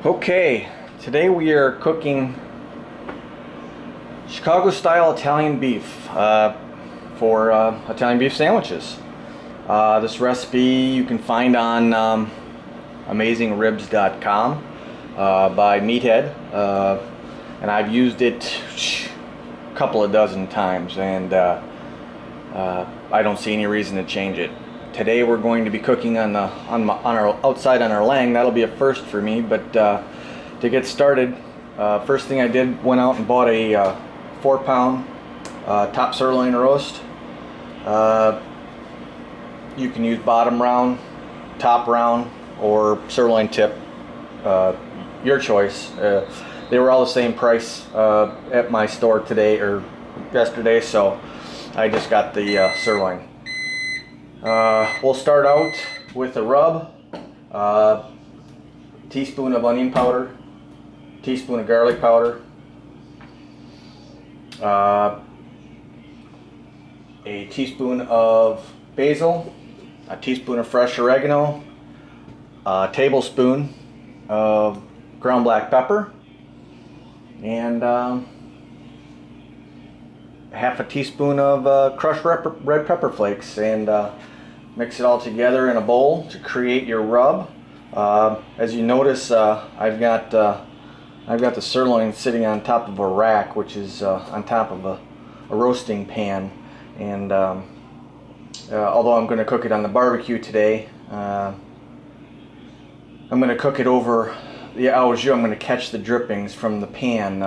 Okay, today we are cooking Chicago style Italian beef for Italian beef sandwiches. This recipe you can find on AmazingRibs.com by Meathead, and I've used it a couple of dozen times, and I don't see any reason to change it. Today we're going to be cooking on our outside on our lang. That'll be a first for me, but to get started, first thing I did, went out and bought a 4-pound top sirloin roast. You can use bottom round, top round, or sirloin tip, your choice. They were all the same price at my store today or yesterday, so I just got the sirloin. We'll start out with a rub, teaspoon of onion powder, teaspoon of garlic powder, a teaspoon of basil, a teaspoon of fresh oregano, a tablespoon of ground black pepper, and half a teaspoon of crushed red pepper flakes, and mix it all together in a bowl to create your rub. As you notice, I've got the sirloin sitting on top of a rack, which is on top of a roasting pan, and although I'm going to cook it on the barbecue today, I'm going to cook it over the au jus. I'm going to catch the drippings from the pan.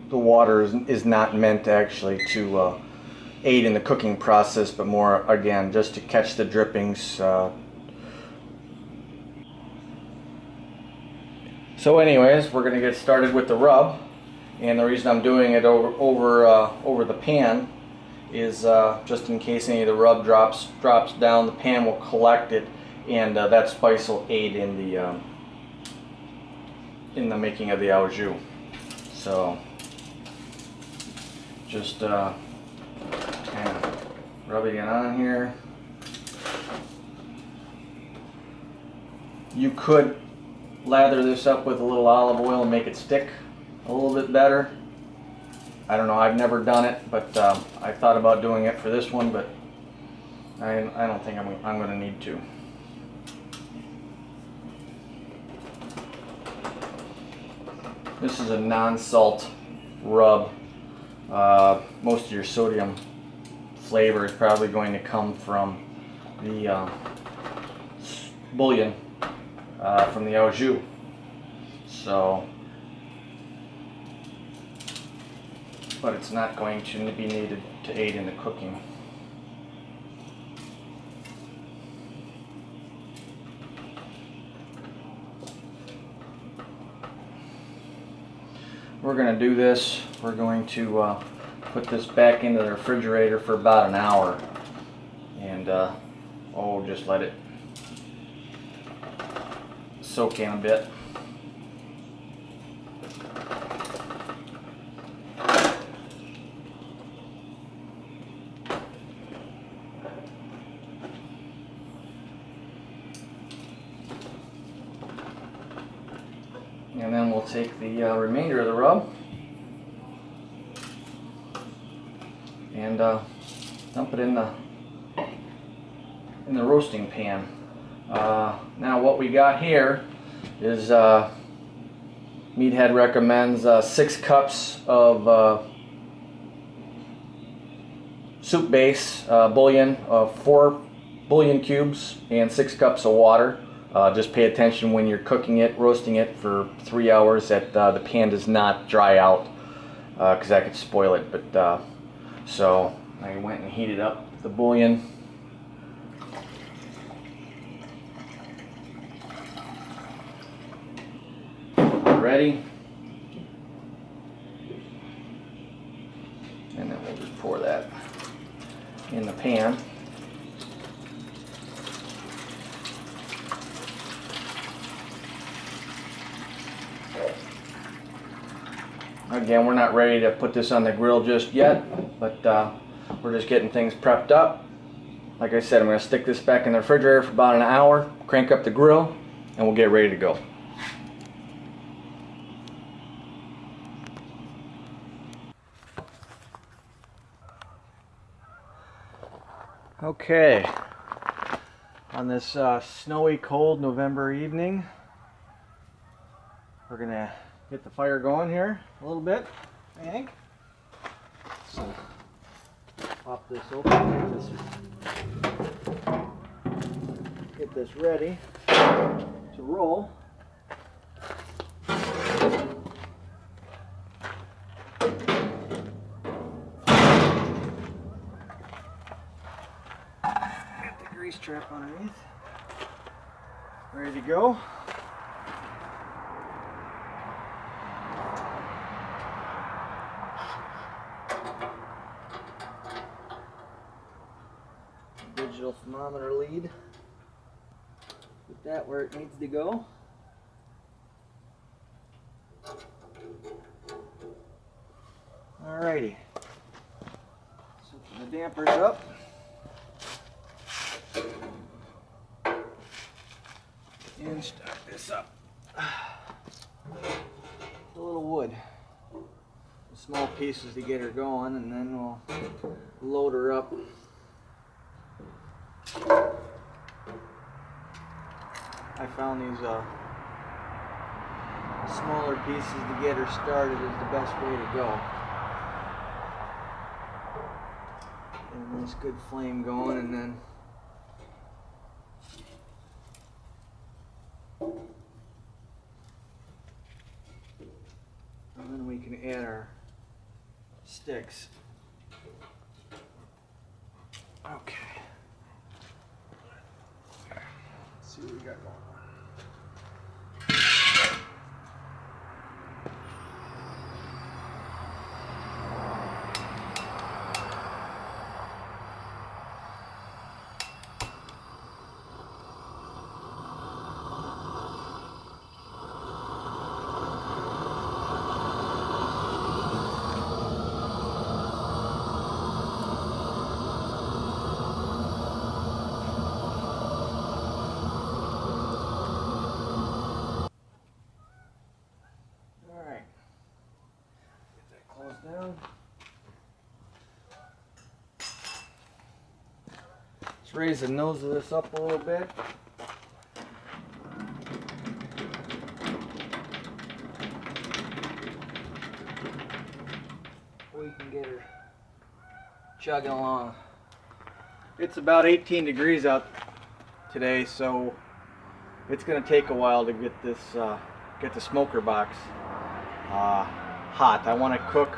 The water is not meant actually to aid in the cooking process, but more, again, just to catch the drippings. So anyways, we're going to get started with the rub, and the reason I'm doing it over the pan is just in case any of the rub drops down, the pan will collect it, and that spice will aid in the making of the au jus. So just kind of rubbing it on here. You could lather this up with a little olive oil and make it stick a little bit better. I don't know, I've never done it, but I thought about doing it for this one, but I don't think I'm going to need to. This is a non-salt rub. Most of your sodium flavor is probably going to come from the bouillon from the au jus. So, but it's not going to be needed to aid in the cooking. We're going to do this. We're going to put this back into the refrigerator for about an hour, and just let it soak in a bit. And then we'll take the remainder of the rub and dump it in the roasting pan. Now what we got here is Meathead recommends 6 cups of soup base bouillon, 4 bouillon cubes, and 6 cups of water. Just pay attention when you're cooking it, roasting it for 3 hours, that the pan does not dry out, because that could spoil it. But so I went and heated up the bouillon. Ready, and then we'll just pour that in the pan. Again, we're not ready to put this on the grill just yet, but we're just getting things prepped up. Like I said, I'm going to stick this back in the refrigerator for about an hour, crank up the grill, and we'll get ready to go. Okay, on this snowy, cold November evening, we're gonna get the fire going here a little bit, I think. So, pop this open, get this ready to roll. Grease trap underneath. Ready to go. Digital thermometer lead. Put that where it needs to go. Alrighty. So the dampers up. And start this up. A little wood. Small pieces to get her going, and then we'll load her up. I found these smaller pieces to get her started is the best way to go. And this good flame going, and then we can add our sticks. Okay. Let's see what we got going on. Down. Let's raise the nose of this up a little bit. We can get her chugging along. It's about 18 degrees out today, so it's going to take a while to get this get the smoker box hot. I want to cook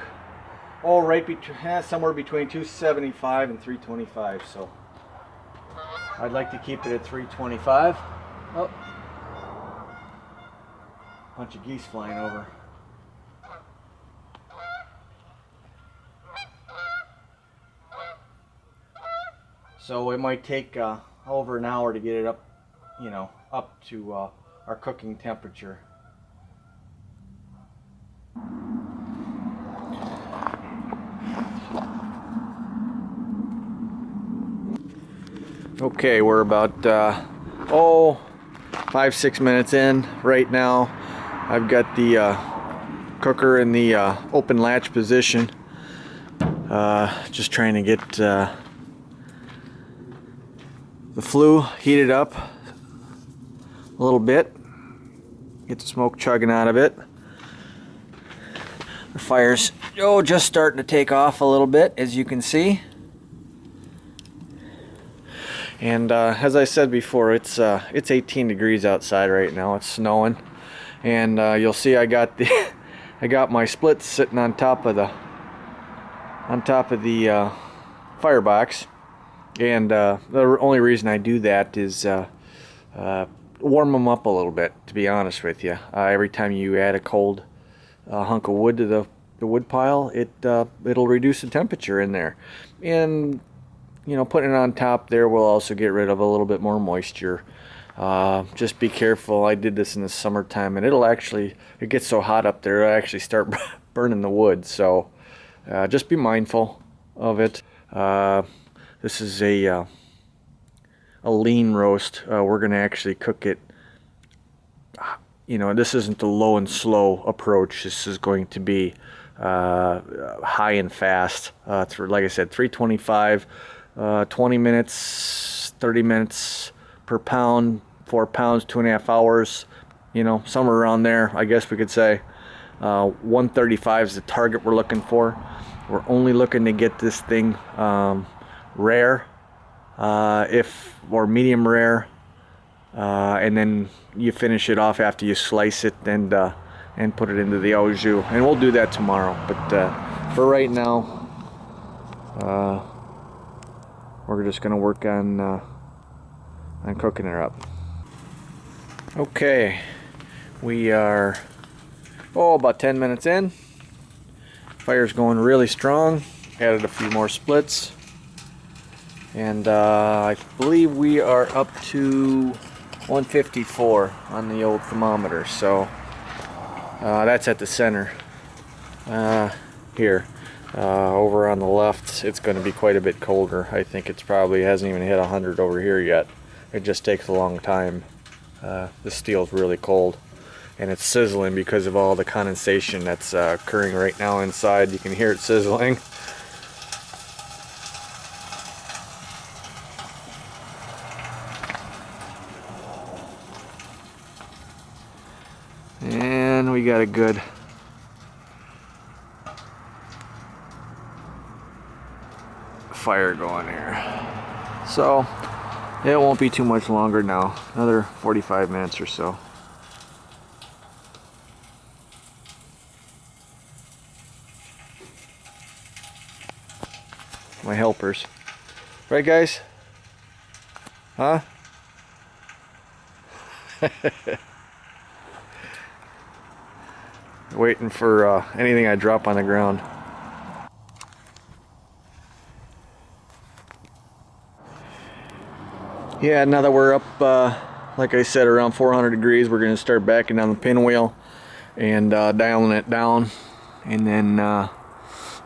somewhere between 275 and 325, so I'd like to keep it at 325. Oh, bunch of geese flying over. So it might take over an hour to get it up, up to our cooking temperature. Okay, we're about 5-6 minutes in right now. I've got the cooker in the open latch position. Just trying to get the flue heated up a little bit. Get the smoke chugging out of it. The fire's just starting to take off a little bit, as you can see. And as I said before, it's 18 degrees outside right now. It's snowing, and you'll see I got my splits sitting on top of the firebox. And the only reason I do that is warm them up a little bit. To be honest with you, every time you add a cold hunk of wood to the wood pile, it'll reduce the temperature in there. And putting it on top there will also get rid of a little bit more moisture. Just be careful. I did this in the summertime, and it gets so hot up there, it'll actually start burning the wood. So just be mindful of it. This is a lean roast. We're going to actually cook it you know, this isn't the low and slow approach. This is going to be high and fast. Through, like I said, 325, 20 minutes, 30 minutes per pound, 4 pounds, 2.5 hours. You know, somewhere around there, I guess we could say. 135 is the target we're looking for. We're only looking to get this thing rare, or medium rare, and then you finish it off after you slice it and put it into the au jus. And we'll do that tomorrow. But for right now, we're just gonna work on cooking it up. Okay, we are about 10 minutes in. Fire's going really strong. Added a few more splits, and I believe we are up to 154 on the old thermometer. So that's at the center. Here, over on the left, it's going to be quite a bit colder. I think it's probably hasn't even hit 100 over here yet. It just takes a long time. The steel's really cold, and it's sizzling because of all the condensation that's occurring right now inside. You can hear it sizzling. And we got a good fire going here. So it won't be too much longer now. Another 45 minutes or so. My helpers. Right, guys? Huh? Waiting for anything I drop on the ground. Yeah, now that we're up, like I said, around 400 degrees, we're going to start backing down the pinwheel and dialing it down, and then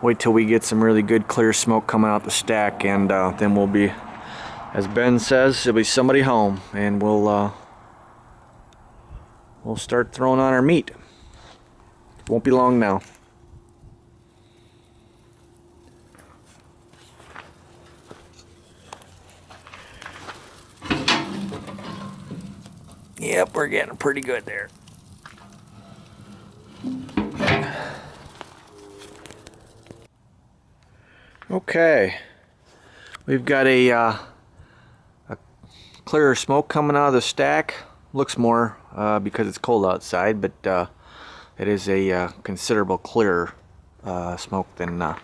wait till we get some really good clear smoke coming out the stack, and then we'll be, as Ben says, there'll be somebody home, and we'll start throwing on our meat. Won't be long now. Yep, we're getting pretty good there. Okay, we've got a clearer smoke coming out of the stack. Looks more because it's cold outside, but it is a considerable clearer smoke than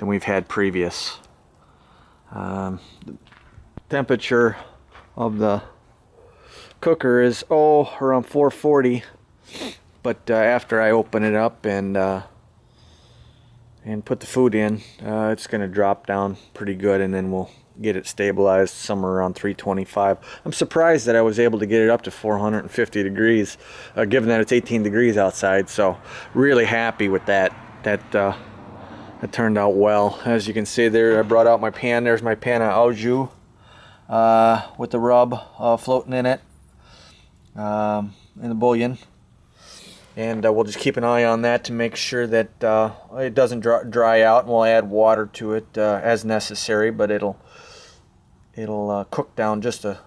we've had previous. The temperature of the cooker is around 440, but after I open it up and put the food in, it's going to drop down pretty good, and then we'll get it stabilized somewhere around 325. I'm surprised that I was able to get it up to 450 degrees, given that it's 18 degrees outside. So really happy with that. That turned out well. As you can see there, I brought out my pan. There's my pan of au jus with the rub floating in it, in the bouillon. And we'll just keep an eye on that to make sure that it doesn't dry out, and we'll add water to it as necessary, but it'll cook down just a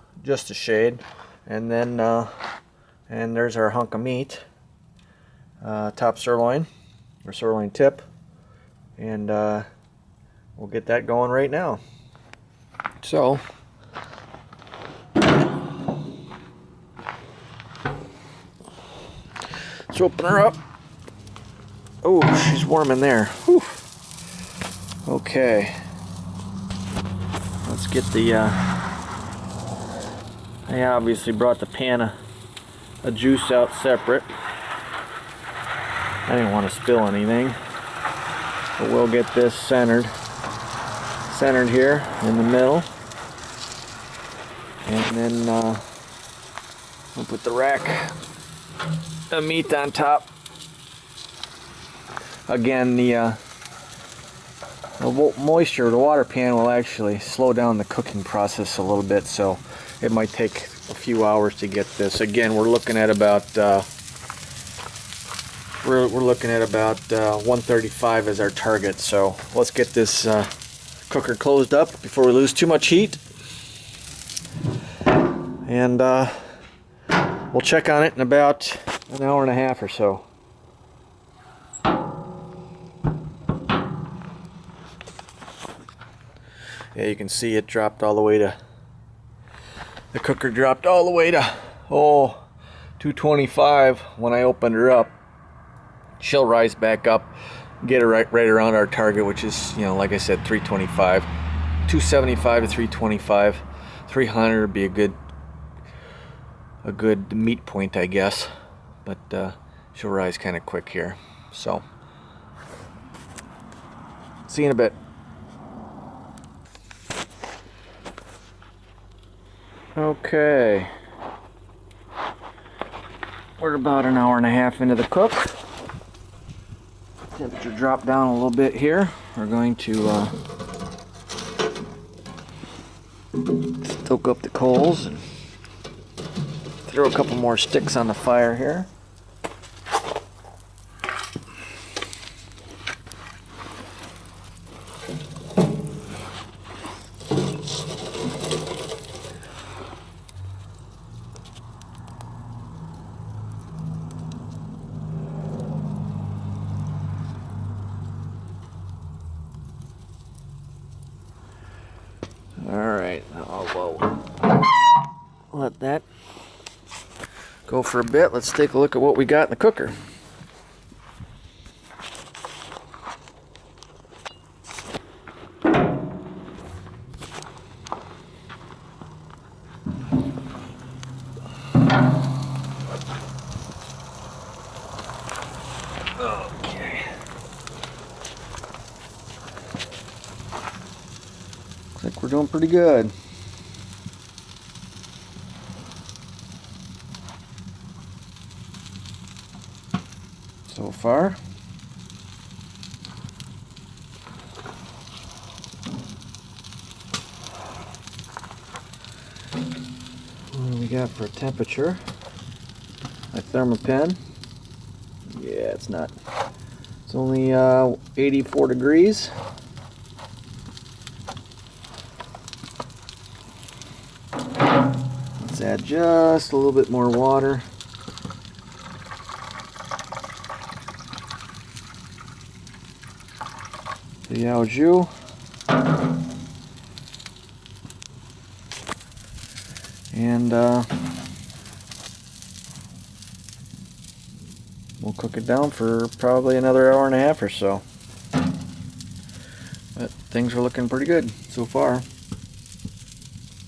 shade. And then and there's our hunk of meat, top sirloin or sirloin tip, and we'll get that going right now. So let's open her up. Oh, she's warm in there. Whew. Okay. Let's get the, I obviously brought the pan of juice out separate. I didn't want to spill anything. But we'll get this centered here in the middle. And then we'll put the rack of meat on top. Again, the moisture of the water pan will actually slow down the cooking process a little bit, so it might take a few hours to get this. Again, we're looking at about we're looking at about 135 as our target. So let's get this cooker closed up before we lose too much heat. And we'll check on it in about an hour and a half or so. Yeah, you can see it dropped all the way to, the cooker dropped all the way to, 225 when I opened her up. She'll rise back up, get her right around our target, which is, like I said, 325. 275 to 325. 300 would be a good meat point, I guess. But she'll rise kind of quick here. So, see you in a bit. Okay. We're about an hour and a half into the cook. Temperature dropped down a little bit here. We're going to stoke up the coals and throw a couple more sticks on the fire here. Alright, I'll let that go for a bit. Let's take a look at what we got in the cooker. Okay. Looks like we're doing pretty good. So far. What do we got for temperature? My Thermapen. Yeah, it's not. It's only 84 degrees. Let's add just a little bit more water. The au jus. And we'll cook it down for probably another hour and a half or so. But things are looking pretty good so far.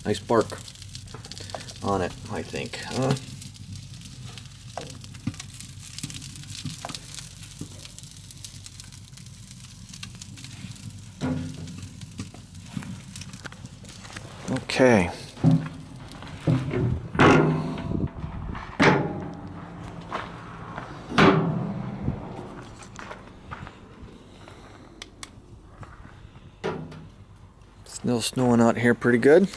Nice bark on it, I think. Okay. Still snowing out here pretty good.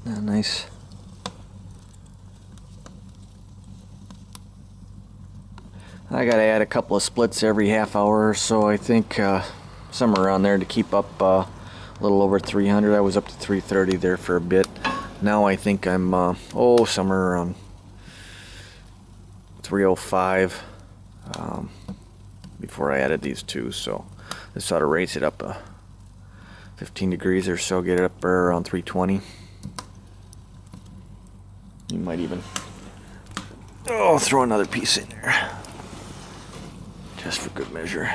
Nice. I gotta add a couple of splits every half hour or so, I think. Somewhere around there to keep up a little over 300. I was up to 330 there for a bit. Now I think I'm somewhere around 305 before I added these two. So this ought to raise it up 15 degrees or so, get it up around 320. You might even throw another piece in there just for good measure.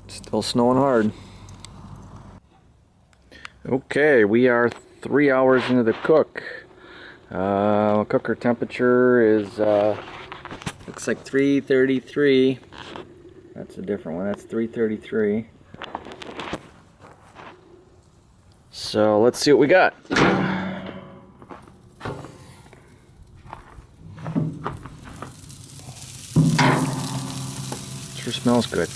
Still snowing hard. Okay, we are 3 hours into the cook. Cooker temperature is looks like 333. That's a different one. That's 333. So let's see what we got. Sure smells good.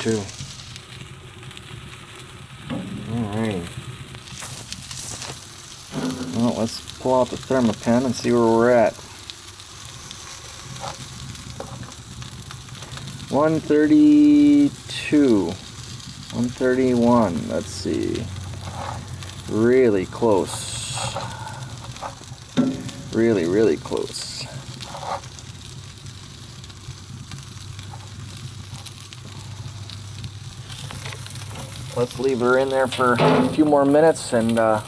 too. Alright. Well, let's pull out the Thermapen and see where we're at. 132. 131. Let's see. Really close. Really, really close. Let's leave her in there for a few more minutes and then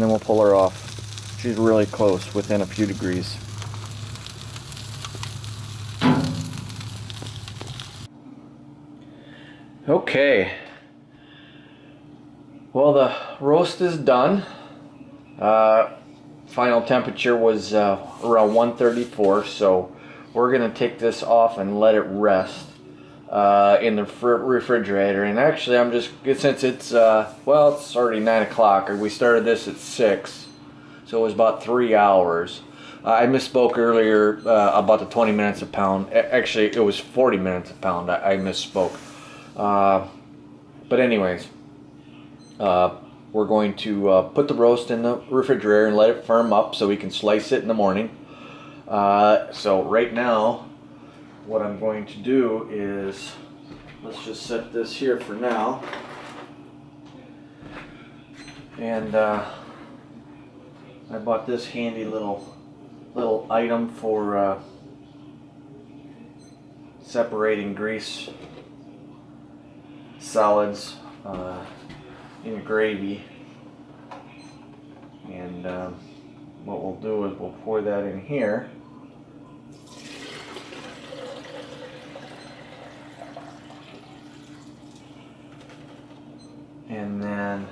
we'll pull her off. She's really close, within a few degrees. Okay. Well, the roast is done. Final temperature was around 134, so we're gonna take this off and let it rest in the refrigerator. And actually, I'm just, since it's well, it's already 9 o'clock. We started this at 6, so it was about 3 hours. I misspoke earlier about the 20 minutes a pound. Actually, it was 40 minutes a pound. I misspoke. But anyways, we're going to put the roast in the refrigerator and let it firm up so we can slice it in the morning. So right now, what I'm going to do is, let's just set this here for now. And I bought this handy little item for separating grease solids in gravy. And what we'll do is we'll pour that in here. And then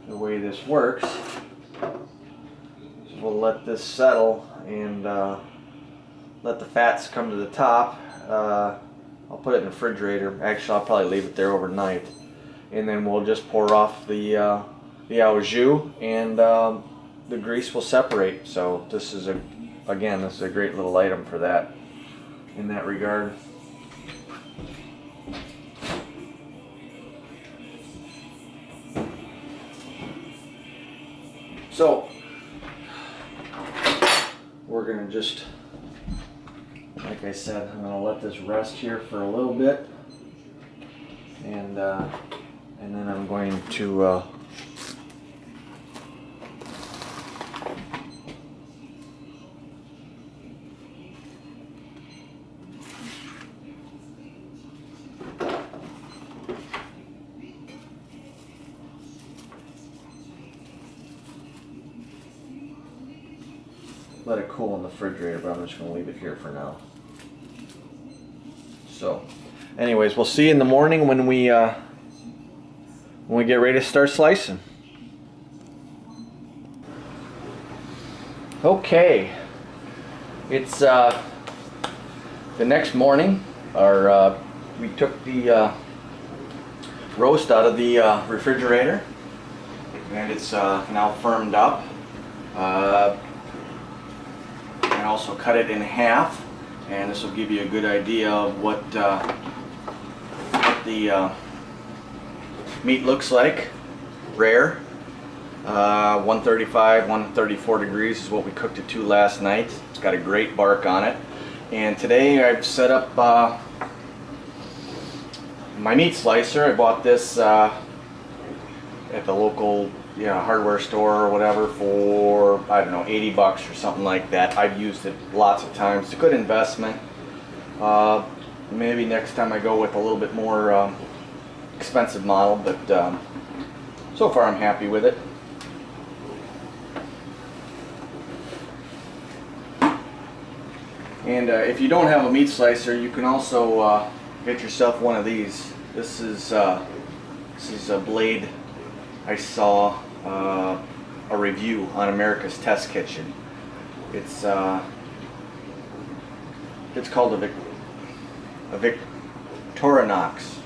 the way this works is we'll let this settle and let the fats come to the top. I'll put it in the refrigerator. Actually, I'll probably leave it there overnight. And then we'll just pour off the au jus, and the grease will separate. So this is a great little item for that, in that regard. So we're gonna just, like I said, I'm gonna let this rest here for a little bit, and then I'm going to let it cool in the refrigerator, but I'm just going to leave it here for now. So, anyways, we'll see you in the morning when we get ready to start slicing. Okay, it's the next morning. We took the roast out of the refrigerator, and it's now firmed up. And also cut it in half, and this will give you a good idea of what the meat looks like. Rare. 135, 134 degrees is what we cooked it to last night. It's got a great bark on it. And today I've set up my meat slicer. I bought this at the local hardware store or whatever for, I don't know, 80 bucks or something like that. I've used it lots of times. It's a good investment. Maybe next time I go with a little bit more expensive model, but so far I'm happy with it. And if you don't have a meat slicer, you can also get yourself one of these. This is a blade I saw a review on America's Test Kitchen. It's called a Victorinox,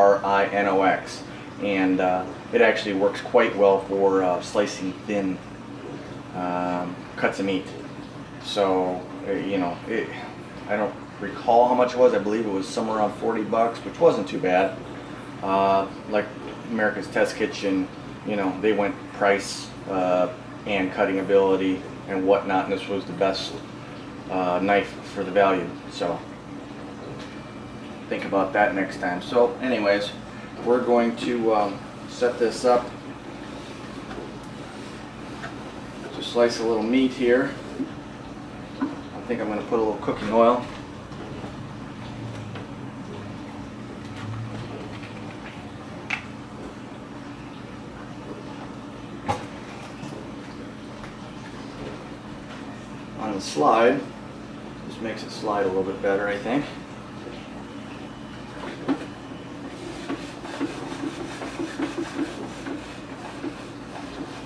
Victorinox, and it actually works quite well for slicing thin cuts of meat. So You know, I don't recall how much it was. I believe it was somewhere around 40 bucks, which wasn't too bad. Like America's Test Kitchen, you know, they went price and cutting ability and whatnot, and this was the best knife for the value. So think about that next time. So anyways, we're going to set this up. Just slice a little meat here. I think I'm going to put a little cooking oil. On the slide. Just makes it slide a little bit better, I think.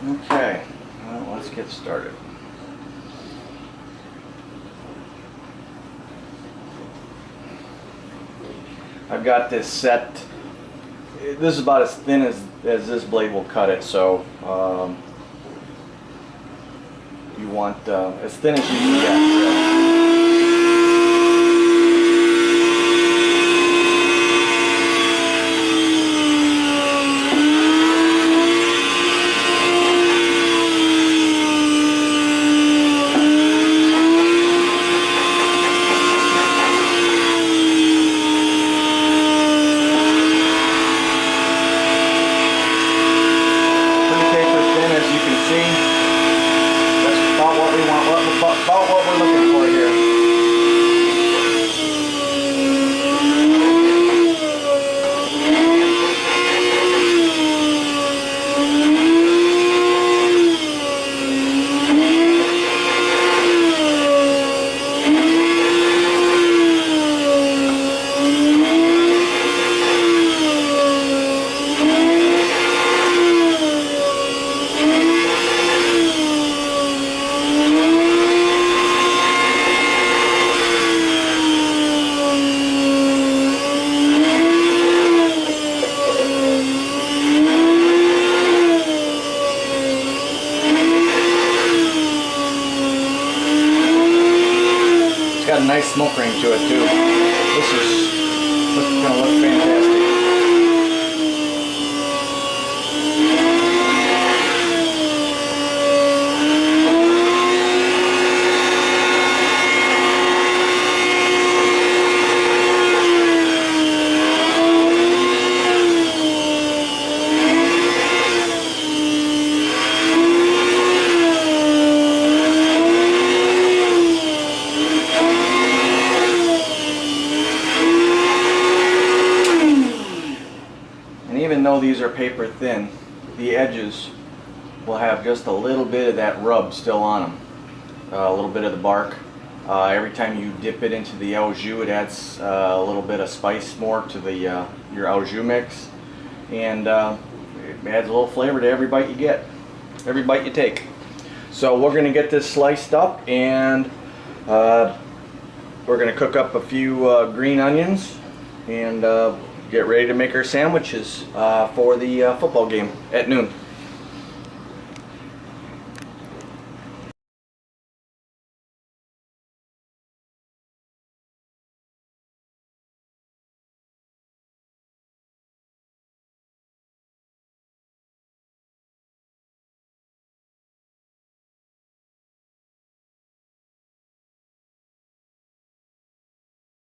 Okay, well, let's get started. I've got this set. This is about as thin as this blade will cut it, so you want as thin as you can get. About what we're looking for here. Got a nice smoke ring to it too. This is gonna look fantastic. Even though these are paper thin, the edges will have just a little bit of that rub still on them, a little bit of the bark. Every time you dip it into the au jus, it adds a little bit of spice more to the your au jus mix, and it adds a little flavor to every bite you get, every bite you take. So we're going to get this sliced up, and we're going to cook up a few green onions and get ready to make our sandwiches for the football game at noon.